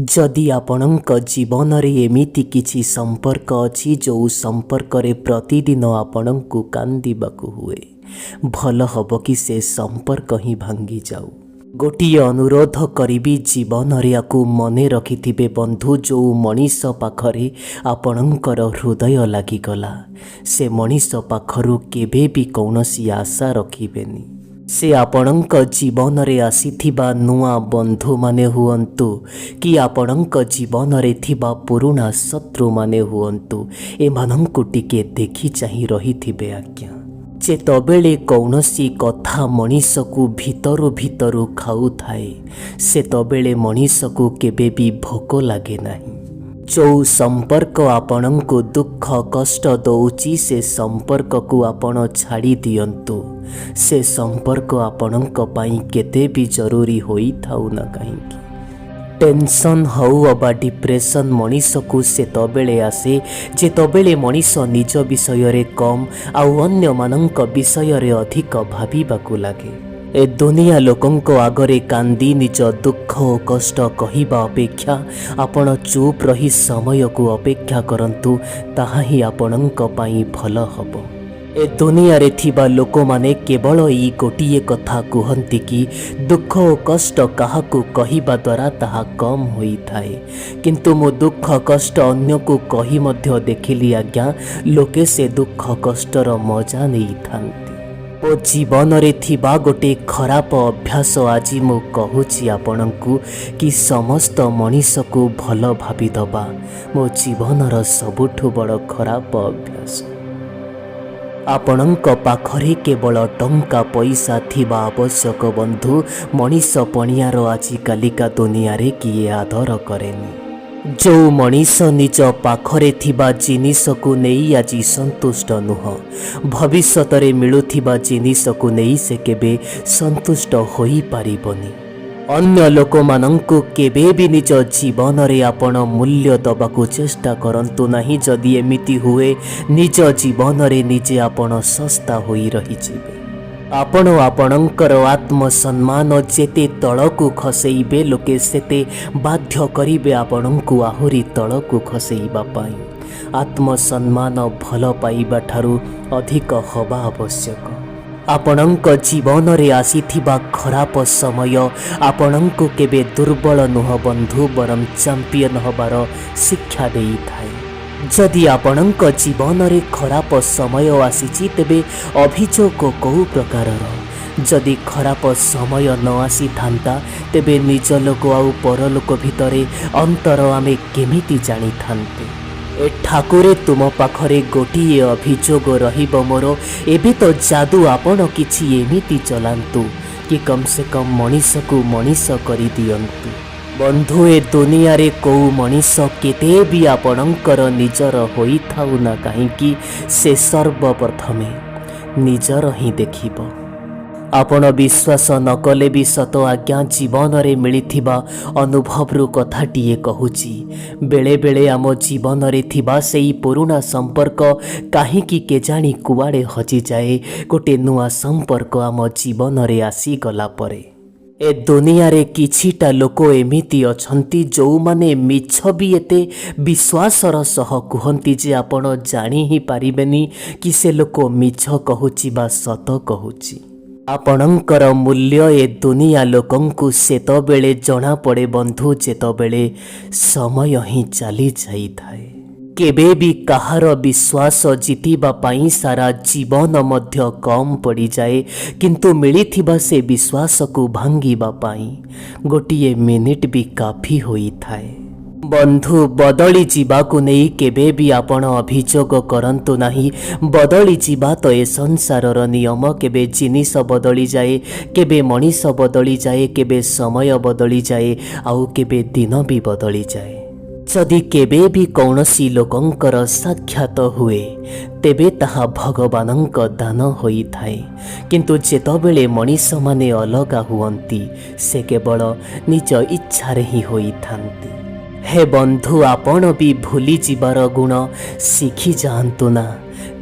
जदि आपणक जीवन रे एमिति किछि संपर्क अछि जो संपर्क रे प्रतिदिन आपणक कांदिबाकू हुए भल हब कि से संपर्क ही भांगी जाऊ। गोटिए अनुरोध करिबी जीवन रे आकु मने रखिथिबे बंधु, जो मनीष पाखरे आपणकर हृदय लागिगला से मनीष पाखरु केबे भी कौनसी आशा रखिबेनी। से आपणक जीवन रे आसीथिबा नुआ बंधु माने हुअन्तु कि आपणक जीवन रे थिबा पुरुणा शत्रु माने हुअन्तु, एमानंकु टिके देखि चाहि रहिथिबे आज्ञा। जेतबेले कौनसी कथा मनीषकु भितरु भितरु खाऊ थाए सेतबेले मनीषकु केबे भी भोक लागे नाही। जो संपर्क आपणको दुख कष्ट दौची से संपर्क को आपण छाड़ी दियंतु। से संपर्क आपणक पाई केते भी जरूरी होई थाउ ना कहीं। टेंशन हऊ अबा डिप्रेशन मनीष को सेतबेले आसे जेतबेले मनीष निज विषय रे कम आउ अन्य मानक विषय रे अधिक भाबिबाकू लागे। ए दुनिया लोकंक आगरे कांदी निज दुख और कष्ट कहिबा अपेक्षा आपण चुप रही समय को अपेक्षा करंतु, ताहा ही आपणक पाई भल हब। ए दुनिया रे थिबा लोक माने केवल ई गोटिए कथा कुहंती कि दुख और कष्ट काहाकू कहिबा द्वारा ताहा कम होई थाए, किंतु मो दुख कष्ट अन्य को कही मध्य देखिली आज्ञा लोके से दुख कष्टर मजा नहीं थांती। ओ जीवन रे थिबा गोटे खराब अभ्यास आज मु कहूची आपणकू कि समस्त मनीष को भल भावी दबा मो जीवनर सबुठु बड़ खराब अभ्यास। आपणक पाखरे केवल टंका पैसा थिबा आवश्यक बंधु, मनीष पणियार आजिकालिका दुनिया रे किए आदर करेनी। जो मनीष निज पाखरे थिबा जिनिस को नहीं आज संतुष्ट नुह, भविष्यत रे मिलुथिबा जिनिस को नहीं से केबे संतुष्ट होई पारिबनी। अन्य लोक मानंकु केबे भी निज जीवन रे आपण मूल्य दबाकू चेष्टा करंतु नाही। जदि एमिति हुए निज जीवन रे निजे आपण सस्ता होई रही जिबे। आपण आपणकर आत्मसम्मान जेते तळकू खसेइबे लोके सेते बाध्य करिबे आपणकू आहुरी तळकू खसेइबा पाई। आत्मसम्मान भल पाइबा ठारू अधिक हवा आवश्यक। आपणक जीवन रे आसीथिबा खराब समय आपणकू केबे दुर्बल नुह बंधु, बरम चैंपियन हबार शिक्षा देई थाए। जदि आपणक जीवन रे खराब समय आसीची तेबे अभियोग कौ प्रकारर। जदि खराब समय न आसी थांता तेबे निज लोक आउ परलोक भितरे अंतर आमे केमिति जानी थांते। ए ठाकुरे तुम पाखरे गोटिए अभियोग रहिब मोर, एबे तो जादू आपण किछि एमिति चलांतु कि कम से कम मनीष को मनीष करि दियंतु। बंधु ए दुनिया रे को मनीष केते भी आपणकर निजर होई थाउ ना काहेकि से सर्वप्रथमे निजर ही देखिब। आपण विश्वास न कले भी सत आज्ञा जीवन रे मिलिथिबा अनुभवरु कथाटिए कहूची। बेले बेले आम जीवन रे थिबा सेई पुरुणा संपर्क काहीकि केजाणी कुआड़े हजि जाए। गोटे नुआ संपर्क आम जीवन रे आसी गला परे ए दुनिया रे किछिटा लोक एमिति अछंती जो माने मिछ भी एते विश्वासर सह कुहंती जे आपण जानी ही पारिबेनी कि से लोक मिछ कहूची बा सत कहूची। आपणकर मूल्य ए दुनिया लोकंकु सेतबेले जना पड़े बंधु जेतबेले समय ही चली जाई थाए। केबे भी कहार विश्वास जितिबा पाई सारा जीवन मध्य कम पड़ी जाए, किंतु मिलिथिबा से विश्वास को भांगिबा पाई गोटिए मिनिट भी काफी होई थाए। बंधु बदली जीवाकू नहीं केबे भी आपण अभियोग करंतु नाही। बदली जीवा तो ए संसारर नियम। केबे जिनिस बदली जाए, केबे मनीष बदली जाए, केबे समय बदली जाए, आउ केबे दिन भी बदली जाए। जदि केबे भी कौनसी लोकंकर साक्षात हुए तेबे ताहा भगवानंक दान होई थाए, किंतु जेतबेले मनीष माने अलगा हुअंती से केवल निज इच्छारे ही होई थांती। हे बंधु आपण भी भूली जीवार गुण शिखी जातु ना,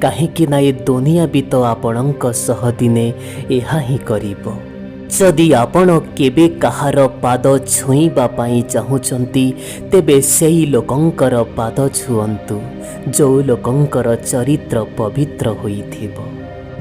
कहीं ना ये दुनिया भी तो आपणक सह दिने एहा ही करिब। जदि आपण केबे कहार पाद छुईबा पाई चाहुचंती तेबे सेई लोकंकर पाद छुअंतु जो लोकंकर चरित्र पवित्र होइथिबो।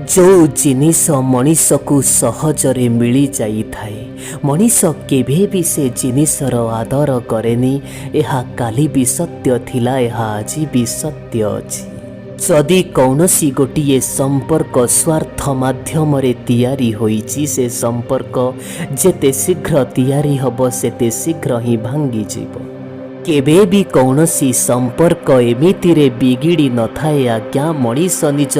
जो जिनिस मनीष को सहजरे मिली जाइथाए मनीष केभे भी से जिनिसर आदर करेनी। एहा काली भी सत्य थिला, एहा आजि भी सत्य अछि। जदि कौनसी गोटिए संपर्क स्वार्थ माध्यम तैयारी होइछि से संपर्क जेते शीघ्र तैयारी हब सेते शीघ्र ही भांगी जीव। केबे भी कौनसी संपर्क एमितिरे बिगिड़ी न थाए आज्ञा। मनीष निज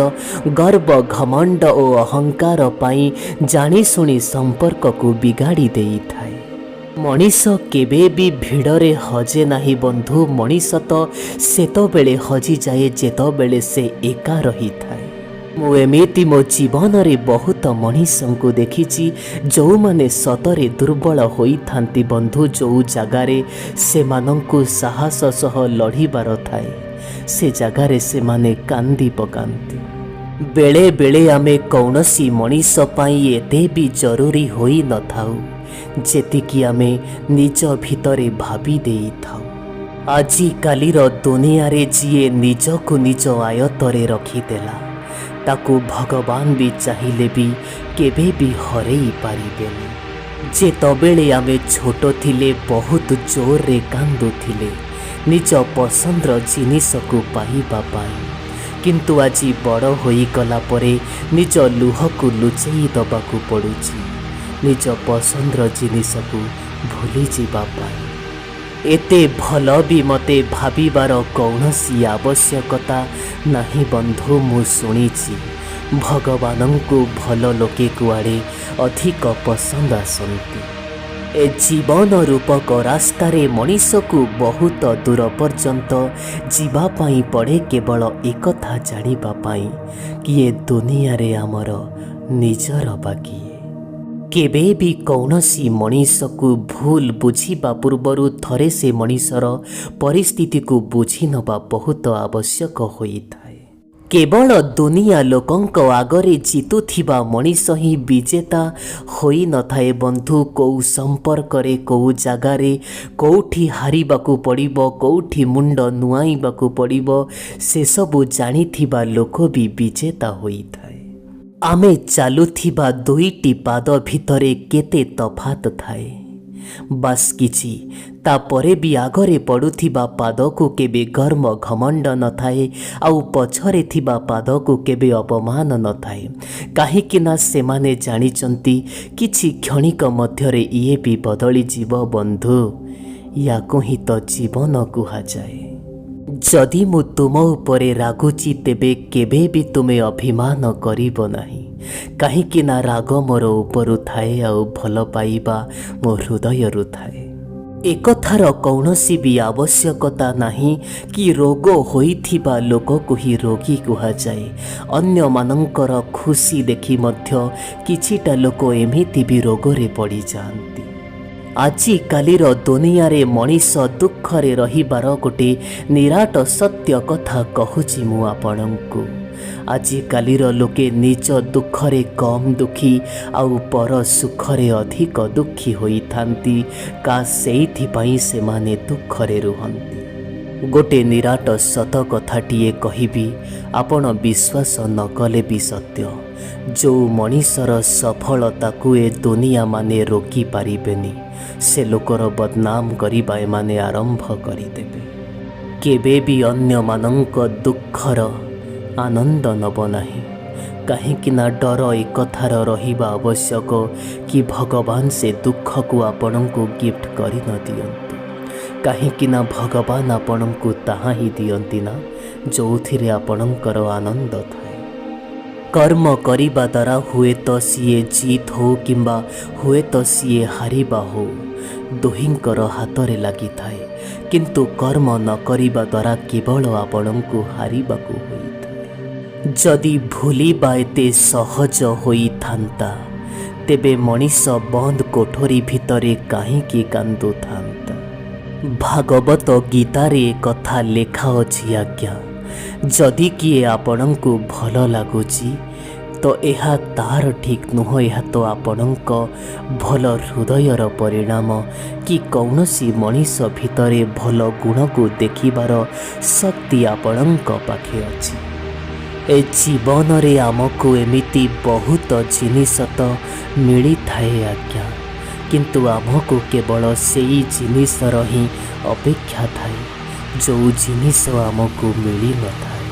गर्व घमंड और अहंकार पाई जानी सुनी संपर्क को बिगाड़ी देई थाए। मनीष केबे भी भिड़रे हजे नाही बंधु। मनीष तो सेतबेले हजी जाए जेतबेले से एका रही थाए। मु एमिति मो जीवन रे बहुत मनीष को देखिछि जो माने सतरे दुर्बल होई थांती बंधु। जो जगारे से मानंकु साहस सह लड़ीबार थाए से जगारे से माने कांदी पकांती। बेले बेले आमे कौनसी मनीष पाई एते भी जरूरी होई न थाउ जेतिकी आमे निज भितरे भाबी देई थाउ। आजि कालीर दुनिया रे जिए निज को निज आयतरे रखिदेला ताकू भगवान भी चाहिए भी केबे भी हरेई पारिबेनी। जेतबेले आमे छोट थिले बहुत जोर रे कांदु थिले निज पसंदर जिनिस को पाइबा पाई, किंतु आजि बड़ होई गला परे निज लुह को लुचेई दबाकू पड़ुछि निज पसंदर जिनिस को भूली जीवा पाई। एते भल भी मते भाबिबार कौनसी आवश्यकता नहीं बंधु। मु शुणिछि भगवान को भल लोके कुआड़े अधिक पसंद आसंती। ए जीवन रूपक रास्तारे मनीष को बहुत दूर पर्यंत जीवा पाई पड़े केवल एकथा जानिबा पाई कि ए दुनिया रे आमर निजर बाकी। केबे भी कौनसी मनीष को भूल बुझिबा पूर्वरु थरे से मनीषर परिस्थिति को बुझी नबा बहुत आवश्यक होइथाए। केवल दुनिया लोकंक आगरे जीतुथिबा मनीष ही विजेता होई न थाए बंधु। कौ संपर्क रे कौ जगारे कौठी हारिबाकू पड़िबो कौठी मुंड नुआइबाकू पड़िबो से सबु जानिथिबा लोक भी विजेता होइथाए। आमे चालुथिबा दुईटी पाद भितरे केते तफात थाए बास किछि तापरे भी आगरे पड़ुथिबा पाद को केबे गर्म घमंड न थाए आउ पछरे थिबा पाद को केबे अपमान न थाए। काहेकि ना सेमाने जानिचंती किछि क्षणिक मध्यरे इए भी बदली जीव बंधु। याकु ही तो जीवन कुहा जाए। जदि मु तुम उपरे रागुची तेबे केबे भी तुमे अभिमान करिबो नाही। काहेकि ना राग मोर उपरु थाए आउ भल पाइबा मो हृदयरु थाए। एकथार कौनसी भी आवश्यकता नहीं कि रोग होइथिबा लोक को ही रोगी कुहा जाए। अन्य मानंकर खुशी देखि मध्य किछिटा लोक एमिति भी रोगरे पड़ी जाती। आजि कालीर दुनिया रे मनीष दुखरे रहिबार गोटे निराट सत्य कथा कहूची मु आपणंकु। आजि कालीर लोके निज दुखरे कम दुखी आउ पर सुखरे अधिक दुखी होई थांती। का सेइथिपाई से माने दुखरे रुहंती। गोटे निराट सत कथाटिए कहिबी आपण विश्वास न कले भी सत्य। जो मनीषर सफलता को ए दुनिया माने रोकी पारिबेनी से लोकर बदनाम करिबा एमाने आरंभ करिदेबे। केबे भी अन्य मानंक दुखर आनंद नब नाही। काहेकि ना डर एकथार रहिबा आवश्यक कि भगवान से दुख को आपणको गिफ्ट करि न दियंतु। काहेकि ना भगवान आपणको ताहा ही दियंती ना जोथिरे आपणकर आनंद थाए। कर्म करिबा द्वारा हुए तो सीए जीत हो किंबा हुए तो सीए हारिबा हो दुहिंकर हातरे लागि थाए, किंतु कर्म न करिबा द्वारा केवल आपणको हारिबाकू होइथाए। जदि भूलिबा एते सहज होई थांता तेबे मनीष बंद कोठरी भितरे काहेकि कांदु थांता। भागवत गीतारे कथा लेखा अछि आज्ञा। जदि किए आपणको भल लागुची ହୁଏତ ଏହା ତାହାର ଠିକ୍ ନୁହଁ, ଏହା ତ ଆପଣଙ୍କ ଭଲ ହୃଦୟର ପରିଣାମ କି କୌଣସି ମଣିଷ ଭିତରେ ଭଲ ଗୁଣକୁ ଦେଖିବାର ଶକ୍ତି ଆପଣଙ୍କ ପାଖେ ଅଛି। ଏ ଜୀବନରେ ଆମକୁ ଏମିତି ବହୁତ ଜିନିଷ ତ ମିଳିଥାଏ ଆଜ୍ଞା, କିନ୍ତୁ ଆମକୁ କେବଳ ସେଇ ଜିନିଷର ହିଁ ଅପେକ୍ଷା ଥାଏ ଯେଉଁ ଜିନିଷ ଆମକୁ ମିଳିନଥାଏ।